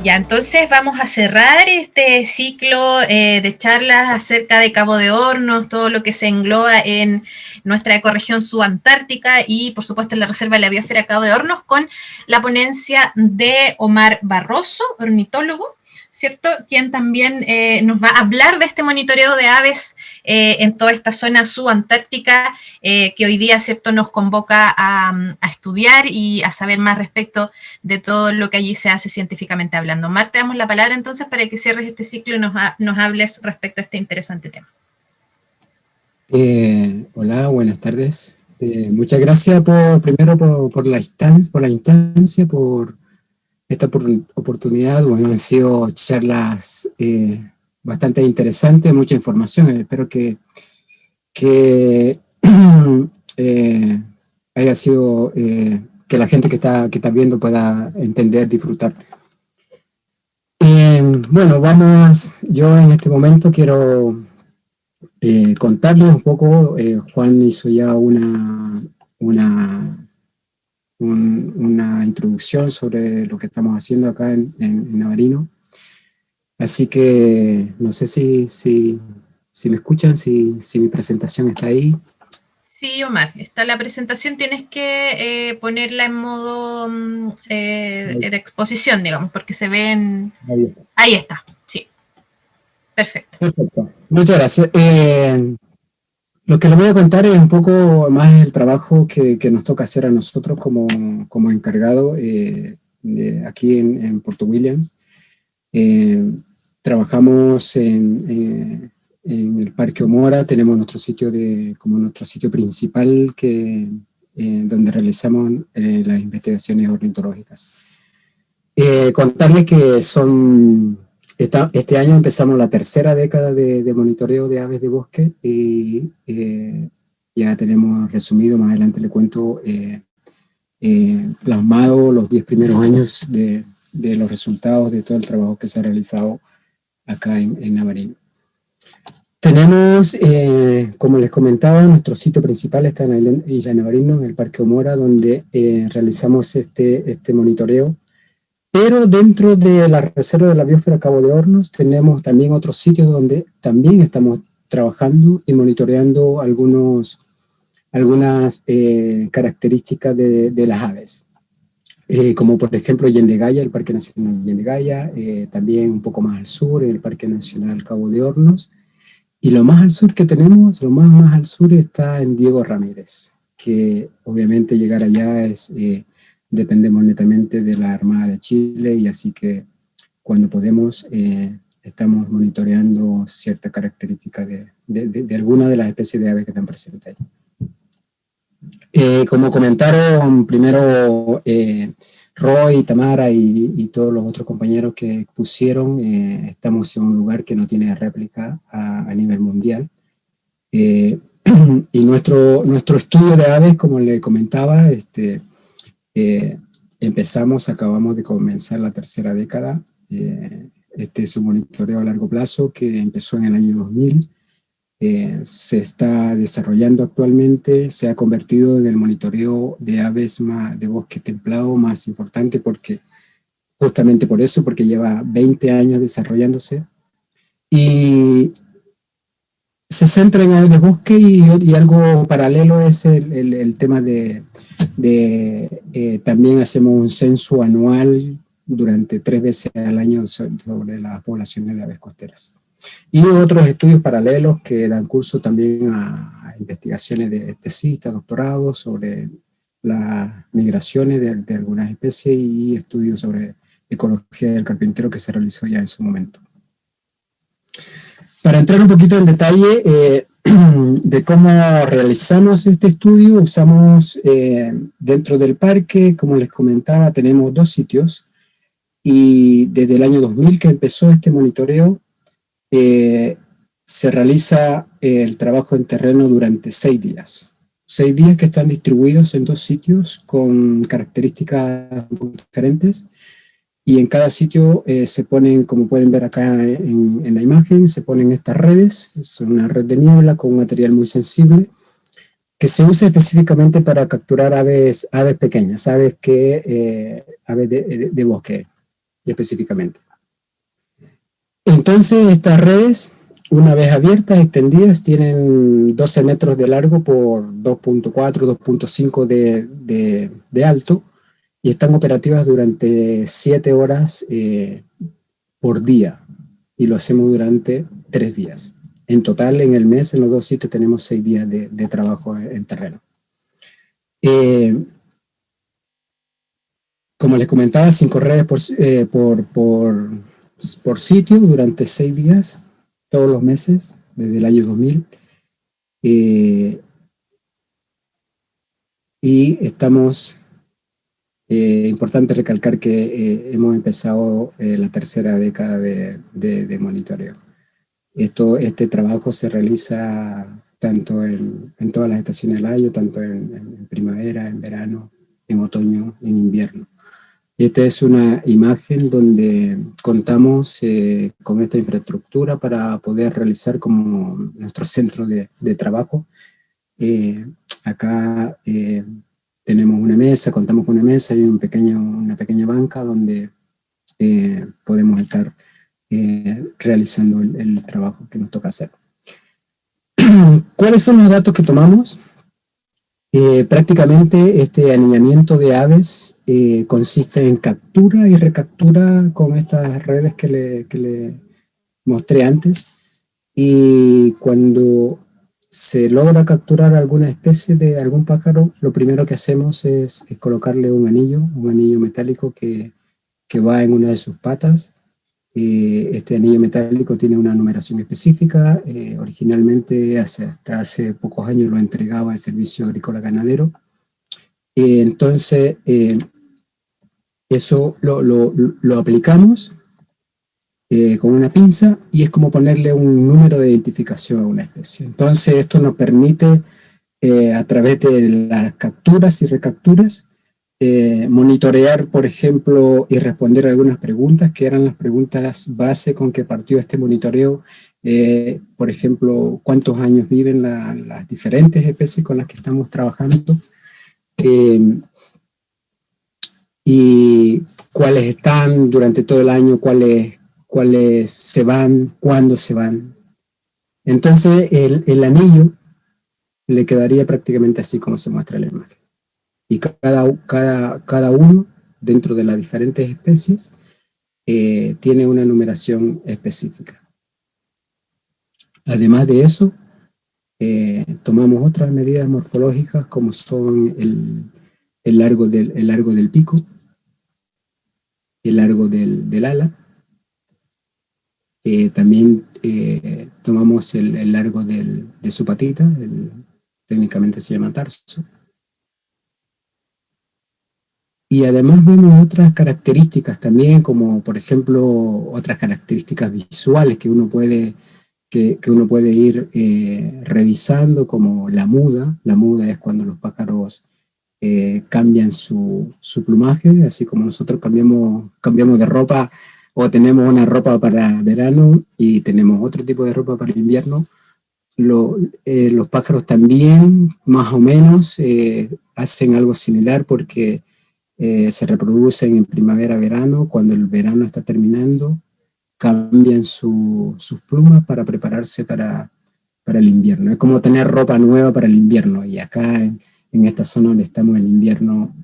Ya, entonces vamos a cerrar este ciclo de charlas acerca de Cabo de Hornos, todo lo que se engloba en nuestra ecorregión subantártica y, por supuesto, en la Reserva de la Biosfera Cabo de Hornos, con la ponencia de Omar Barroso, ornitólogo, ¿cierto? Quien también nos va a hablar de este monitoreo de aves en toda esta zona subantártica que hoy día, ¿cierto?, nos convoca a estudiar y a saber más respecto de todo lo que allí se hace científicamente hablando. Omar, te damos la palabra entonces para que cierres este ciclo y nos hables respecto a este interesante tema. Hola, buenas tardes. Muchas gracias por la instancia, por esta oportunidad. Bueno, han sido charlas bastante interesantes, mucha información. Espero que haya sido, que la gente que está viendo pueda entender, disfrutar. Bueno, yo en este momento quiero contarles un poco. Juan hizo ya una introducción sobre lo que estamos haciendo acá en Navarino. Así que no sé si me escuchan, si mi presentación está ahí. Sí, Omar, está la presentación, tienes que ponerla en modo de exposición, digamos, porque se ven... Ahí está. Ahí está, sí. Perfecto. Perfecto, muchas gracias. Lo que les voy a contar es un poco más el trabajo que nos toca hacer a nosotros como encargado aquí en Puerto Williams. Trabajamos en el Parque O'Mora, tenemos nuestro sitio principal donde realizamos las investigaciones ornitológicas. Contarles que este año empezamos la tercera década de monitoreo de aves de bosque y ya tenemos resumido, más adelante le cuento, plasmado los 10 primeros años de los resultados de todo el trabajo que se ha realizado acá en Navarino. Tenemos, como les comentaba, nuestro sitio principal está en la isla de Navarino, en el Parque O'Mora, donde realizamos este monitoreo. Pero dentro de la Reserva de la Biosfera Cabo de Hornos tenemos también otros sitios donde también estamos trabajando y monitoreando algunas características de las aves. Como por ejemplo Yendegaya, el Parque Nacional Yendegaya, también un poco más al sur, el Parque Nacional Cabo de Hornos. Y lo más al sur que tenemos, lo más al sur está en Diego Ramírez, que obviamente llegar allá dependemos netamente de la Armada de Chile, y así que cuando podemos estamos monitoreando ciertas características de algunas de las especies de aves que están presentes ahí. Como comentaron primero Roy, Tamara y todos los otros compañeros que pusieron, estamos en un lugar que no tiene réplica a nivel mundial. Y nuestro estudio de aves, como le comentaba, acabamos de comenzar la tercera década. Este es un monitoreo a largo plazo que empezó en el año 2000. Se está desarrollando actualmente, se ha convertido en el monitoreo de aves de bosque templado más importante, justamente por eso, porque lleva 20 años desarrollándose. Y se centra en aves de bosque y algo paralelo es el tema también hacemos un censo anual durante 3 veces al año sobre las poblaciones de aves costeras. Y otros estudios paralelos que dan curso también a investigaciones de tesistas, doctorados sobre las migraciones de algunas especies y estudios sobre ecología del carpintero que se realizó ya en su momento. Para entrar un poquito en detalle de cómo realizamos este estudio, usamos dentro del parque, como les comentaba, tenemos 2 sitios, y desde el año 2000 que empezó este monitoreo, se realiza el trabajo en terreno durante 6 días. 6 días que están distribuidos en 2 sitios con características diferentes, y en cada sitio se ponen, como pueden ver acá en la imagen, se ponen estas redes. Es una red de niebla con un material muy sensible que se usa específicamente para capturar aves pequeñas, aves de bosque. específicamente. Entonces, estas redes, una vez abiertas, extendidas, tienen 12 metros de largo por 2.4, 2.5 de alto, y están operativas durante 7 horas por día, y lo hacemos durante 3 días. En total, en el mes, en los 2 sitios, tenemos 6 días de trabajo en terreno. Como les comentaba, 5 redes por sitio durante 6 días, todos los meses, desde el año 2000. Y estamos, importante recalcar que hemos empezado la tercera década de monitoreo. Este trabajo se realiza tanto en todas las estaciones del año, tanto en primavera, en verano, en otoño y en invierno. Esta es una imagen donde contamos con esta infraestructura para poder realizar como nuestro centro de trabajo. Acá tenemos una mesa, contamos con una mesa y una pequeña banca donde podemos estar realizando el trabajo que nos toca hacer. ¿Cuáles son los datos que tomamos? Prácticamente este anillamiento de aves consiste en captura y recaptura con estas redes que le mostré antes, y cuando se logra capturar alguna especie de algún pájaro, lo primero que hacemos es colocarle un anillo metálico que va en una de sus patas. Este anillo metálico tiene una numeración específica. Originalmente, hasta hace pocos años, lo entregaba el Servicio Agrícola Ganadero. Entonces, eso lo aplicamos con una pinza, y es como ponerle un número de identificación a una especie. Entonces, esto nos permite, a través de las capturas y recapturas, monitorear, por ejemplo, y responder algunas preguntas que eran las preguntas base con que partió este monitoreo. Por ejemplo, ¿cuántos años viven las diferentes especies con las que estamos trabajando? Y cuáles están durante todo el año, cuáles se van, cuándo se van. Entonces, el anillo le quedaría prácticamente así como se muestra en la imagen. Y cada uno, dentro de las diferentes especies, tiene una numeración específica. Además de eso, tomamos otras medidas morfológicas, como son el largo del pico, el largo del ala. También tomamos el largo de su patita, técnicamente se llama tarso. Y además vemos otras características también, como por ejemplo otras características visuales que uno puede ir revisando, como la muda. La muda es cuando los pájaros cambian su plumaje, así como nosotros cambiamos de ropa, o tenemos una ropa para verano y tenemos otro tipo de ropa para invierno. Los pájaros también, más o menos, hacen algo similar, porque se reproducen en primavera-verano. Cuando el verano está terminando, cambian sus plumas para prepararse para el invierno. Es como tener ropa nueva para el invierno, y acá en esta zona donde estamos, el invierno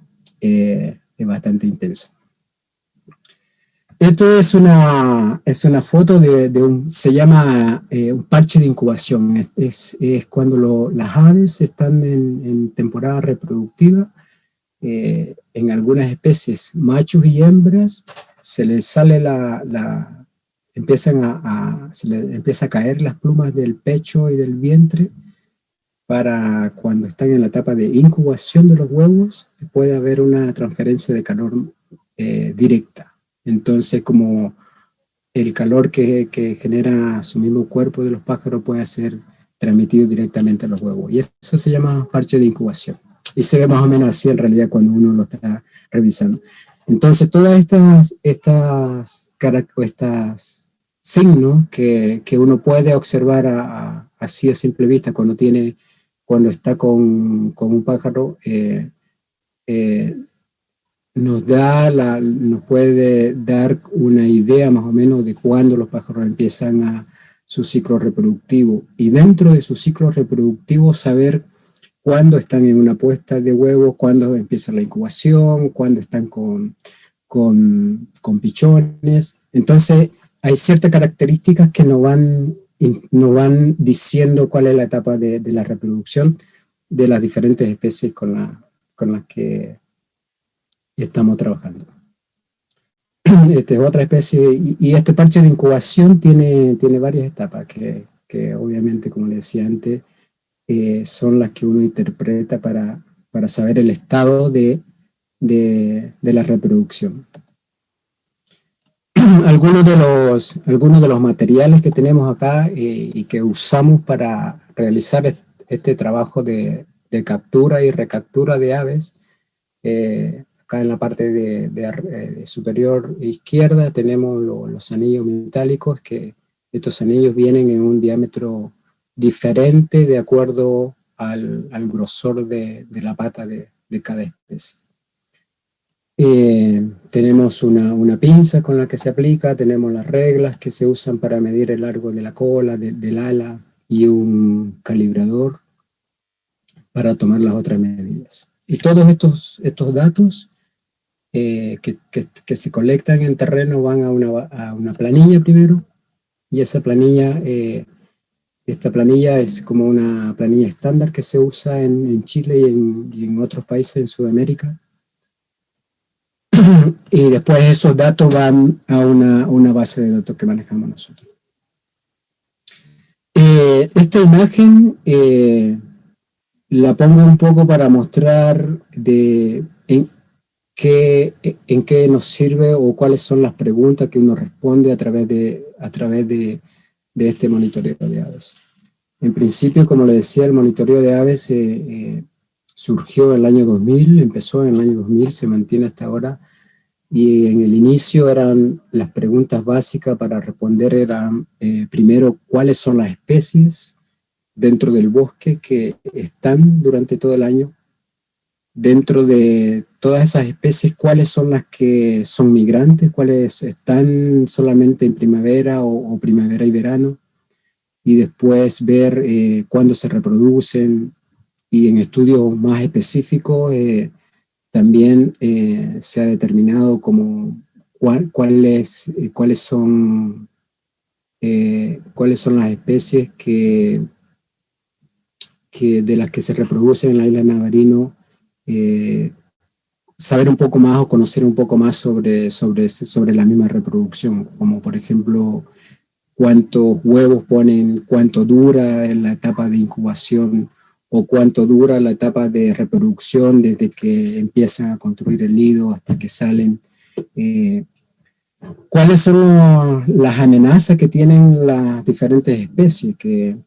es bastante intenso. Esto es una foto se llama un parche de incubación. Es cuando las aves están en temporada reproductiva. En algunas especies, machos y hembras, se les sale se les empieza a caer las plumas del pecho y del vientre, para cuando están en la etapa de incubación de los huevos, puede haber una transferencia de calor directa. Entonces, como el calor que genera su mismo cuerpo de los pájaros puede ser transmitido directamente a los huevos, y eso se llama parche de incubación. Y se ve más o menos así en realidad cuando uno lo está revisando. Entonces, todas estas signos que uno puede observar así a simple vista cuando está con un pájaro, nos puede dar una idea más o menos de cuándo los pájaros empiezan su ciclo reproductivo, y dentro de su ciclo reproductivo saber cuándo están en una puesta de huevos, cuándo empieza la incubación, cuándo están con pichones. Entonces hay ciertas características que nos van diciendo cuál es la etapa de la reproducción de las diferentes especies con las que estamos trabajando. Esta es otra especie, y este parche de incubación tiene varias etapas que obviamente, como le decía antes, son las que uno interpreta para saber el estado de la reproducción. Algunos de los materiales que tenemos acá y que usamos para realizar este trabajo de captura y recaptura de aves, acá en la parte de superior izquierda tenemos los anillos metálicos, que estos anillos vienen en un diámetro diferente de acuerdo al grosor de la pata de cada especie. Tenemos una pinza con la que se aplica, tenemos las reglas que se usan para medir el largo de la cola, del ala, y un calibrador para tomar las otras medidas. Y todos estos datos que se colectan en terreno van a una planilla primero, y esa planilla, esta planilla es como una planilla estándar que se usa en Chile y en otros países en Sudamérica. Y después esos datos van a una base de datos que manejamos nosotros. Esta imagen la pongo un poco para mostrar en qué nos sirve o cuáles son las preguntas que uno responde a través de este monitoreo de aves. En principio, como le decía, el monitoreo de aves surgió en el año 2000, empezó en el año 2000, se mantiene hasta ahora, y en el inicio eran las preguntas básicas para responder eran primero cuáles son las especies dentro del bosque que están durante todo el año, dentro de todas esas especies cuáles son las que son migrantes, cuáles están solamente en primavera o primavera y verano, y después ver cuándo se reproducen, y en estudios más específicos también se ha determinado como cuáles son las especies que de las que se reproducen en la isla Navarino, saber un poco más o conocer un poco más sobre la misma reproducción, como por ejemplo cuántos huevos ponen, cuánto dura en la etapa de incubación o cuánto dura la etapa de reproducción desde que empiezan a construir el nido hasta que salen. ¿Cuáles son las amenazas que tienen las diferentes especies que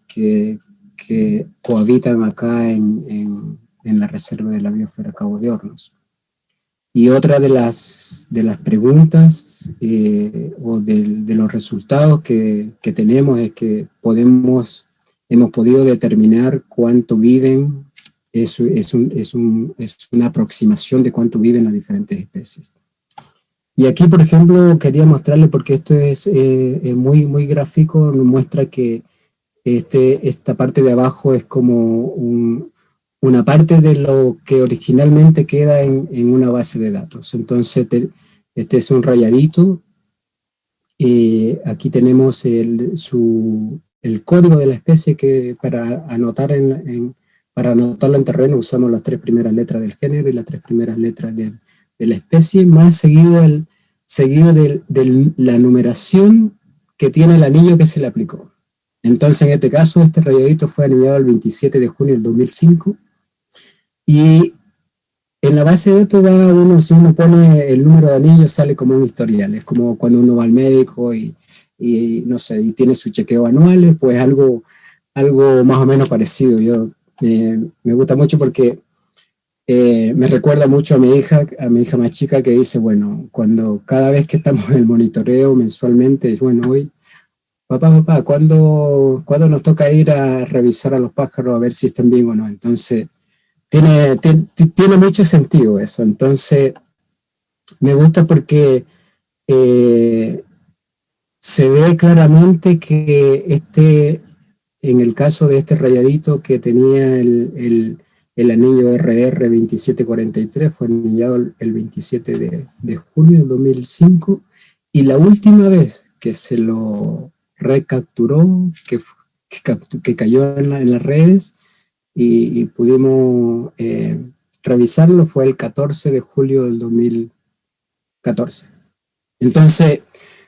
cohabitan acá en la reserva de la biosfera Cabo de Hornos? Y otra de las preguntas o de los resultados que tenemos es que hemos podido determinar cuánto viven. Es una aproximación de cuánto viven las diferentes especies. Y aquí, por ejemplo, quería mostrarle, porque esto es muy, muy gráfico, nos muestra que esta parte de abajo es como una parte de lo que originalmente queda en una base de datos. Entonces, este es un rayadito. Aquí tenemos el código de la especie, que para anotarla en terreno usamos las 3 primeras letras del género y las 3 primeras letras de la especie, más seguido de la numeración que tiene el anillo que se le aplicó. Entonces, en este caso, este rayadito fue anillado el 27 de junio del 2005, y en la base de datos si uno pone el número de anillos, sale como un historial. Es como cuando uno va al médico y no sé, y tiene su chequeo anual, pues algo más o menos parecido. Me gusta mucho porque me recuerda mucho a mi hija más chica, que dice, bueno, cada vez que estamos en el monitoreo mensualmente, es bueno, hoy, papá, ¿cuándo nos toca ir a revisar a los pájaros a ver si están bien o no? Entonces, tiene mucho sentido eso. Entonces, Me gusta porque se ve claramente que en el caso de este rayadito que tenía el anillo RR 2743, fue anillado el 27 de junio del 2005, y la última vez que se lo recapturó, que cayó en las redes y pudimos revisarlo, fue el 14 de julio del 2014. Entonces,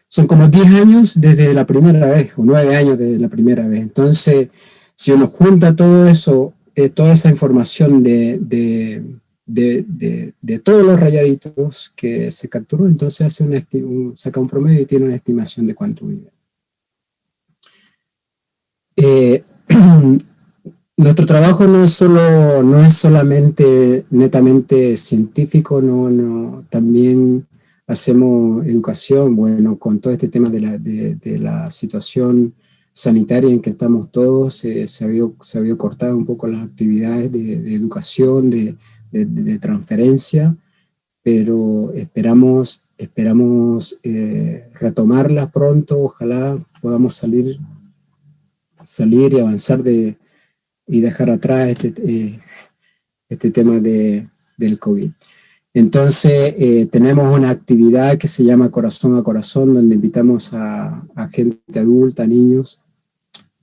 son como 10 años desde la primera vez, o 9 años desde la primera vez. Entonces, si uno junta todo eso, toda esa información de todos los rayaditos que se capturó, entonces saca un promedio y tiene una estimación de cuánto vive. Nuestro trabajo no es solamente netamente científico, también hacemos educación. Bueno, con todo este tema de la situación sanitaria en que estamos todos, se había cortado un poco las actividades de educación, de transferencia, pero esperamos retomarlas pronto. Ojalá podamos salir y avanzar y dejar atrás este tema del COVID. Entonces, tenemos una actividad que se llama Corazón a Corazón, donde invitamos a gente adulta, a niños,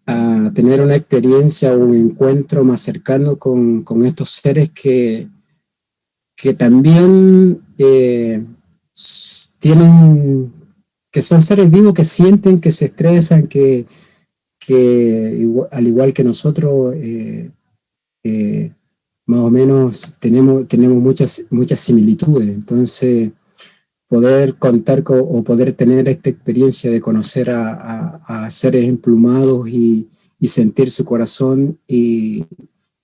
a tener una experiencia, un encuentro más cercano con estos seres que también que son seres vivos, que sienten, que se estresan, que al igual que nosotros, más o menos tenemos muchas similitudes. Entonces, poder contar o poder tener esta experiencia de conocer a seres emplumados y sentir su corazón y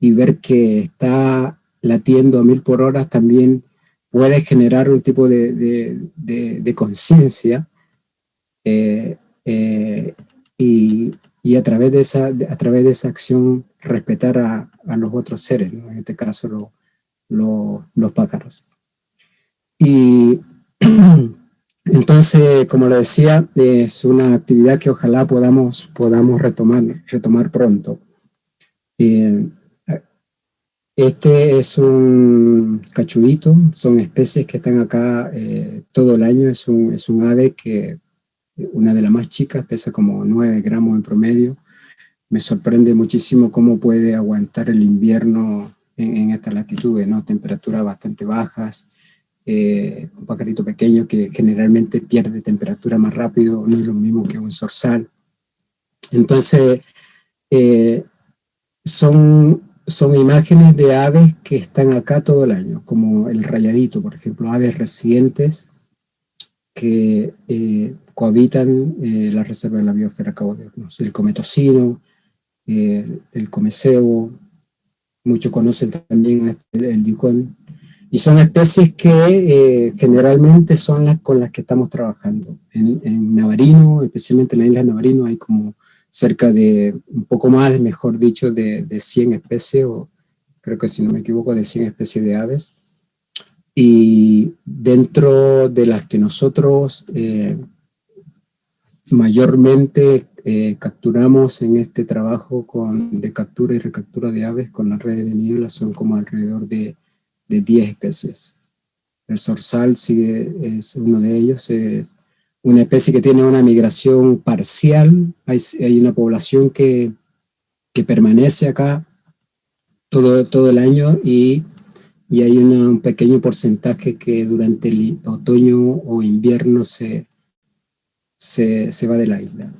ver que está latiendo a 1000 por hora, también puede generar un tipo de conciencia, y a través de esa acción respetar a los otros seres, ¿no? En este caso los pájaros. Y entonces, como lo decía, es una actividad que ojalá podamos retomar pronto. Este es un cachudito, son especies que están acá todo el año. Es un ave que, una de las más chicas, pesa como 9 gramos en promedio. Me sorprende muchísimo cómo puede aguantar el invierno en estas latitudes, ¿no? Temperaturas bastante bajas. Un pajarito pequeño que generalmente pierde temperatura más rápido, no es lo mismo que un zorzal. Entonces, son imágenes de aves que están acá todo el año, como el rayadito, por ejemplo, aves residentes que cohabitan la reserva de la biosfera Cabo de Hornos. El cometocino, el comecebo, muchos conocen también el diucón, y son especies que generalmente son las con las que estamos trabajando. En Navarino, especialmente en la isla de Navarino, hay como cerca de, un poco más, mejor dicho, de 100 especies, o creo que si no me equivoco, de 100 especies de aves. Y dentro de las que nosotros mayormente capturamos en este trabajo de captura y recaptura de aves con las redes de niebla, son como alrededor de 10 especies. El zorzal es uno de ellos, es una especie que tiene una migración parcial. Hay una población que permanece acá todo el año, y hay un pequeño porcentaje que durante el otoño o invierno se va de la isla.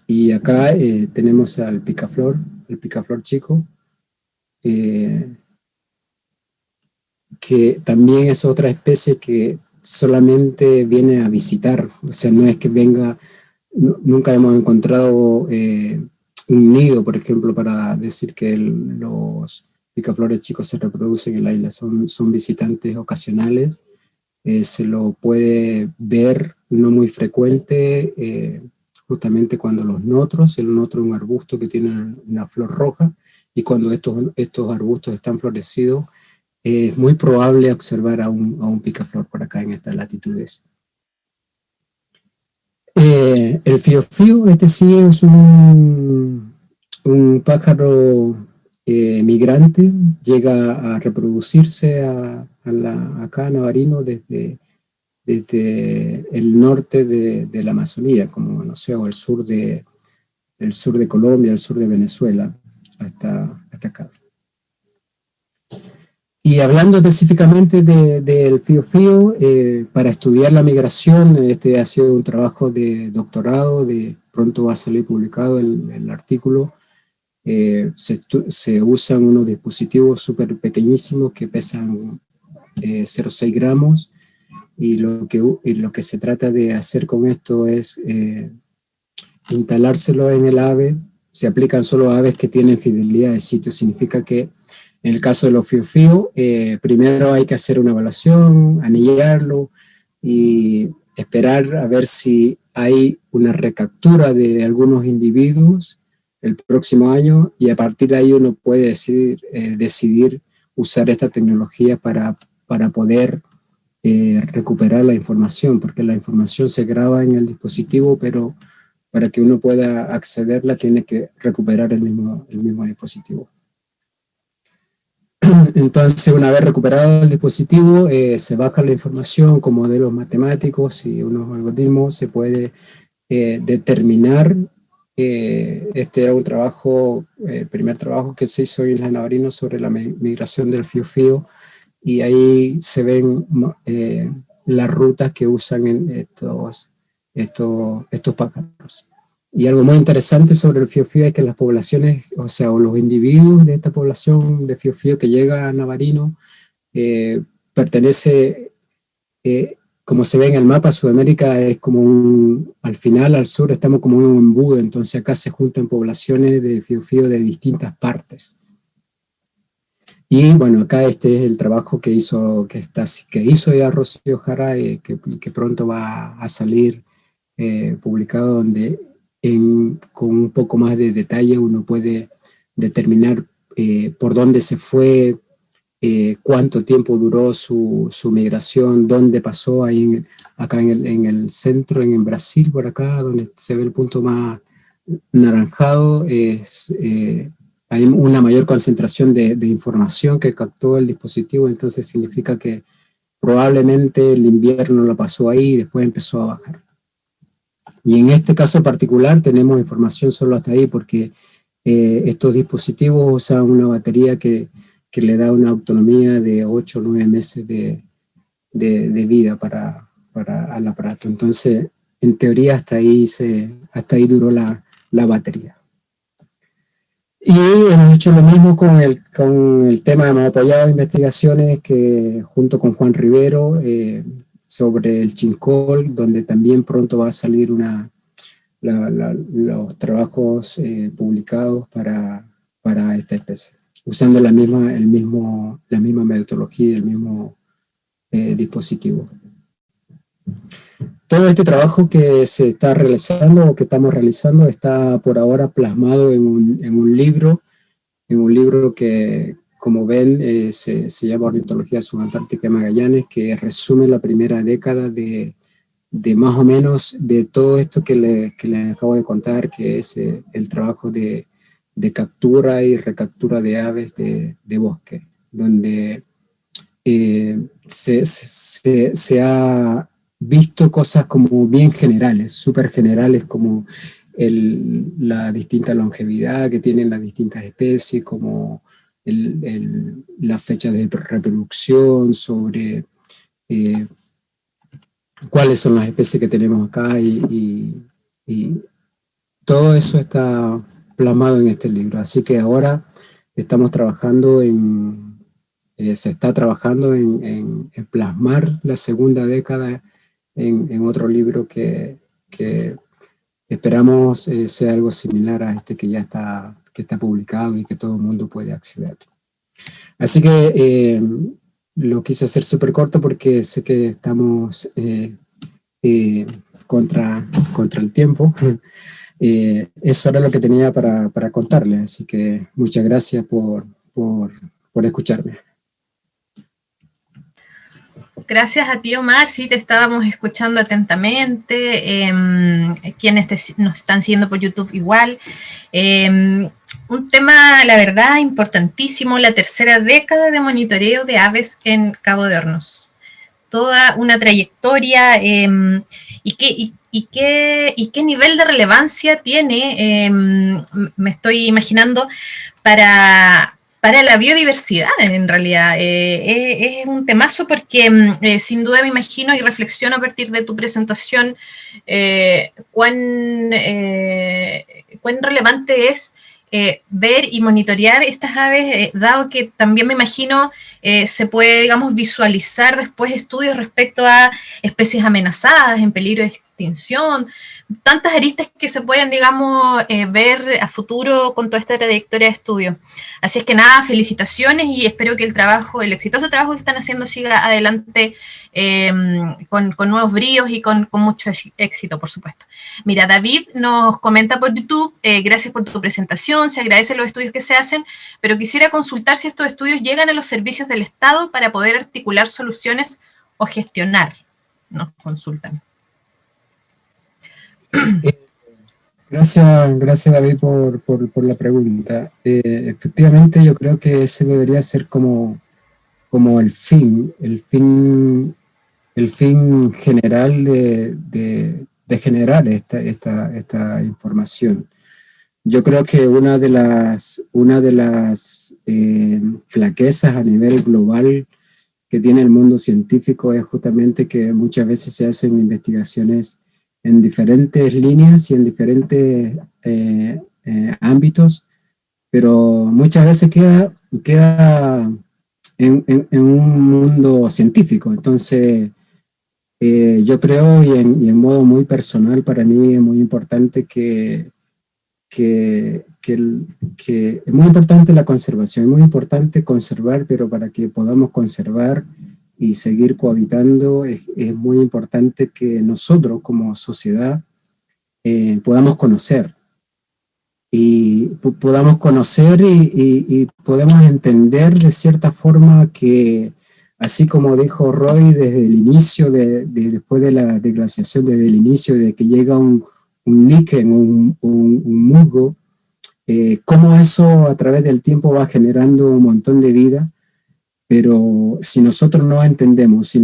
Y acá tenemos al picaflor, el picaflor chico, que también es otra especie que solamente viene a visitar. O sea, no es que venga, nunca hemos encontrado un nido, por ejemplo, para decir que los picaflores chicos se reproducen en la isla. Son visitantes ocasionales. Se lo puede ver no muy frecuente, justamente cuando el notro es un arbusto que tiene una flor roja, y cuando estos arbustos están florecidos, es muy probable observar a un picaflor por acá en estas latitudes. El fiofío, este sí es un pájaro migrante, llega a reproducirse acá en Navarino desde el norte de la Amazonía, como no sé, o el sur de Colombia, el sur de Venezuela, hasta acá. Y hablando específicamente del fiofío, para estudiar la migración, este ha sido un trabajo de doctorado, pronto va a salir publicado el artículo. Se usan unos dispositivos súper pequeñísimos que pesan 0,6 gramos, y lo que se trata de hacer con esto es instalárselo en el ave. Se aplican solo a aves que tienen fidelidad de sitio. Significa que en el caso de los fiofíos, primero hay que hacer una evaluación, anillarlo y esperar a ver si hay una recaptura de algunos individuos el próximo año, y a partir de ahí uno puede decidir usar esta tecnología para poder recuperar la información, porque la información se graba en el dispositivo, pero para que uno pueda accederla tiene que recuperar el mismo dispositivo. Entonces, una vez recuperado el dispositivo, se baja la información con modelos matemáticos y unos algoritmos. Se puede determinar. Este era un trabajo, el primer trabajo que se hizo en Islas Navarino sobre la migración del fiofío, y ahí se ven las rutas que usan en estos pájaros. Y algo muy interesante sobre el fiofío es que las poblaciones, o los individuos de esta población de fiofío que llega a Navarino, pertenece, como se ve en el mapa, Sudamérica es como al final, al sur, estamos como en un embudo. Entonces acá se juntan poblaciones de fiofío de distintas partes. Y bueno, acá este es el trabajo que hizo ya Rocío Jara, que pronto va a salir publicado, donde con un poco más de detalle uno puede determinar por dónde se fue, cuánto tiempo duró su migración, dónde pasó, acá en el centro, en Brasil, por acá, donde se ve el punto más naranjado, hay una mayor concentración de información que captó el dispositivo. Entonces significa que probablemente el invierno lo pasó ahí y después empezó a bajar. Y en este caso particular tenemos información solo hasta ahí, porque estos dispositivos usan una batería que le da una autonomía de 8 o 9 meses de vida al aparato. Entonces, en teoría, hasta ahí duró la batería. Y hemos hecho lo mismo con el tema. Hemos apoyado investigaciones junto con Juan Rivero sobre el chincol, donde también pronto va a salir los trabajos publicados para esta especie, usando la misma metodología y el mismo dispositivo. Todo este trabajo que se está realizando o que estamos realizando está por ahora plasmado en un libro que, como ven, se llama Ornitología Subantártica de Magallanes, que resume la primera década de más o menos de todo esto que les acabo de contar, que es el trabajo de captura y recaptura de aves de bosque, donde se ha visto cosas como bien generales, súper generales, como la distinta longevidad que tienen las distintas especies, como las fechas de reproducción, sobre cuáles son las especies que tenemos acá, y todo eso está plasmado en este libro. Así que ahora estamos trabajando se está trabajando en plasmar la segunda década en otro libro que esperamos sea algo similar a este que ya está publicado y que todo el mundo puede acceder. Así que lo quise hacer súper corto porque sé que estamos contra el tiempo. Eso era lo que tenía para contarles, así que muchas gracias por escucharme. Gracias a ti, Omar. Sí, te estábamos escuchando atentamente. Quienes nos están siguiendo por YouTube igual. Un tema, la verdad, importantísimo, la tercera década de monitoreo de aves en Cabo de Hornos. Toda una trayectoria y qué nivel de relevancia tiene, me estoy imaginando, para la biodiversidad, en realidad. Es un temazo porque sin duda me imagino y reflexiono a partir de tu presentación cuán relevante es ver y monitorear estas aves, dado que también me imagino se puede, digamos, visualizar después estudios respecto a especies amenazadas, en peligro de extinción, tantas aristas que se pueden, digamos, ver a futuro con toda esta trayectoria de estudio. Así es que nada, felicitaciones y espero que el exitoso trabajo que están haciendo siga adelante con nuevos bríos y con mucho éxito, por supuesto. Mira, David nos comenta por YouTube, gracias por tu presentación, se agradecen los estudios que se hacen, pero quisiera consultar si estos estudios llegan a los servicios del Estado para poder articular soluciones o gestionar, nos consultan. Gracias David por la pregunta. Efectivamente yo creo que ese debería ser como el fin general de generar esta información. Yo creo que una de las flaquezas a nivel global que tiene el mundo científico es justamente que muchas veces se hacen investigaciones en diferentes líneas y en diferentes ámbitos, pero muchas veces queda en un mundo científico. Entonces, yo creo, y en modo muy personal, para mí es muy importante que es muy importante la conservación, es muy importante conservar, pero para que podamos conservar y seguir cohabitando, es muy importante que nosotros como sociedad podamos conocer. Y podamos conocer y podemos entender de cierta forma que, así como dijo Roy desde el inicio, después de la deglaciación, desde el inicio, de que llega un líquen, un musgo, cómo eso a través del tiempo va generando un montón de vida, pero si nosotros no entendemos, si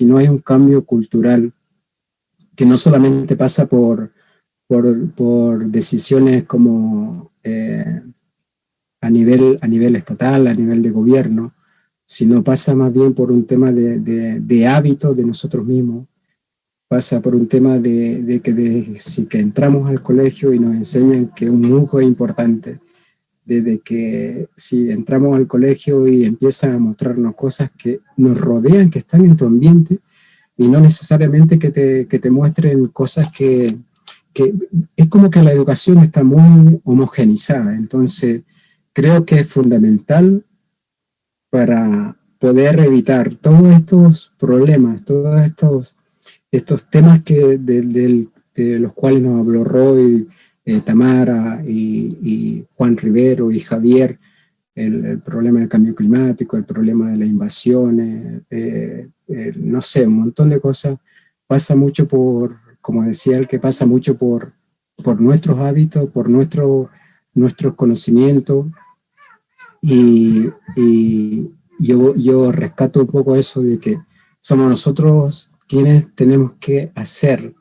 no hay un cambio cultural que no solamente pasa por decisiones como a nivel estatal, a nivel de gobierno, sino pasa más bien por un tema de hábitos de nosotros mismos, pasa por un tema de que entramos al colegio y nos enseñan que un musgo es importante, desde que si entramos al colegio y empiezan a mostrarnos cosas que nos rodean, que están en tu ambiente, y no necesariamente que te muestren cosas que es como que la educación está muy homogenizada. Entonces creo que es fundamental para poder evitar todos estos problemas, todos estos temas de los cuales nos habló Roy, Tamara y Juan Rivero y Javier, el problema del cambio climático, el problema de las invasiones, no sé, un montón de cosas. Pasa mucho como decía él, que pasa mucho por nuestros hábitos, por nuestros conocimientos, y yo rescato un poco eso de que somos nosotros quienes tenemos que hacer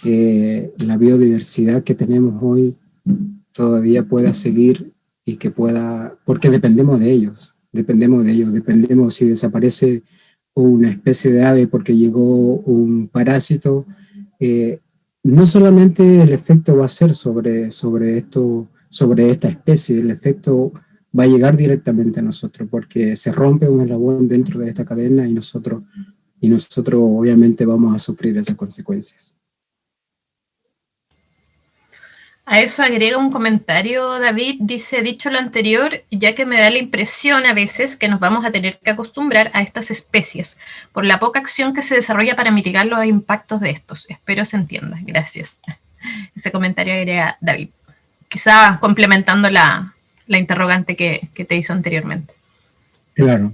que la biodiversidad que tenemos hoy todavía pueda seguir y que pueda, porque dependemos de ellos, dependemos si desaparece una especie de ave porque llegó un parásito, no solamente el efecto va a ser sobre esta especie, el efecto va a llegar directamente a nosotros porque se rompe un eslabón dentro de esta cadena y nosotros obviamente vamos a sufrir esas consecuencias. A eso agrega un comentario, David, dice, dicho lo anterior, ya que me da la impresión a veces que nos vamos a tener que acostumbrar a estas especies por la poca acción que se desarrolla para mitigar los impactos de estos. Espero se entienda. Gracias. Ese comentario agrega David. Quizá complementando la interrogante que te hizo anteriormente. Claro.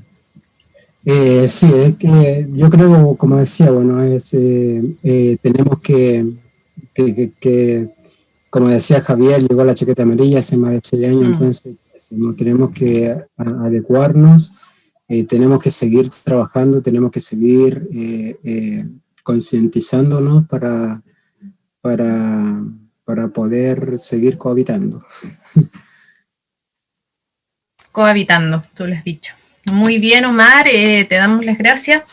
Sí, es que yo creo, como decía, bueno, tenemos que, como decía Javier, llegó la chaqueta amarilla hace más de 6 años, entonces tenemos que adecuarnos, tenemos que seguir trabajando, tenemos que seguir concientizándonos para, para poder seguir cohabitando. Cohabitando, tú lo has dicho. Muy bien, Omar, te damos las gracias.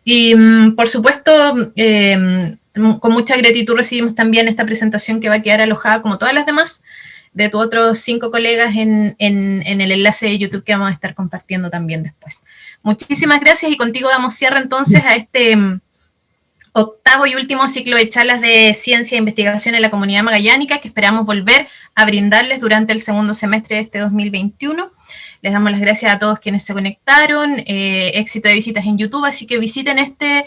Y por supuesto, con mucha gratitud recibimos también esta presentación que va a quedar alojada, como todas las demás, de tus otros 5 colegas en el enlace de YouTube que vamos a estar compartiendo también después. Muchísimas gracias y contigo damos cierre entonces a este octavo y último ciclo de charlas de ciencia e investigación en la comunidad magallánica que esperamos volver a brindarles durante el segundo semestre de este 2021. Les damos las gracias a todos quienes se conectaron, éxito de visitas en YouTube, así que visiten este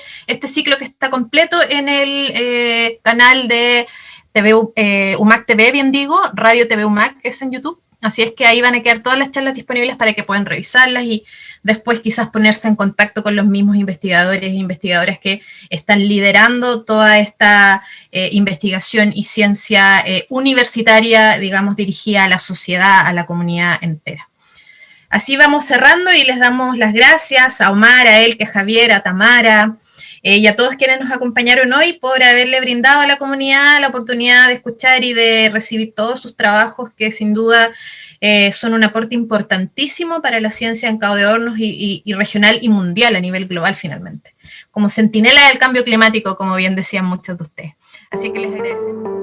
ciclo que está completo en el canal de TV, UMAC TV, bien digo, Radio TV UMAC, que es en YouTube. Así es que ahí van a quedar todas las charlas disponibles para que puedan revisarlas y después quizás ponerse en contacto con los mismos investigadores e investigadoras que están liderando toda esta investigación y ciencia universitaria, digamos, dirigida a la sociedad, a la comunidad entera. Así vamos cerrando y les damos las gracias a Omar, a Elke, a Javier, a Tamara y a todos quienes nos acompañaron hoy por haberle brindado a la comunidad la oportunidad de escuchar y de recibir todos sus trabajos que sin duda son un aporte importantísimo para la ciencia en Cabo de Hornos y regional y mundial a nivel global finalmente, como centinela del cambio climático, como bien decían muchos de ustedes. Así que les agradecemos.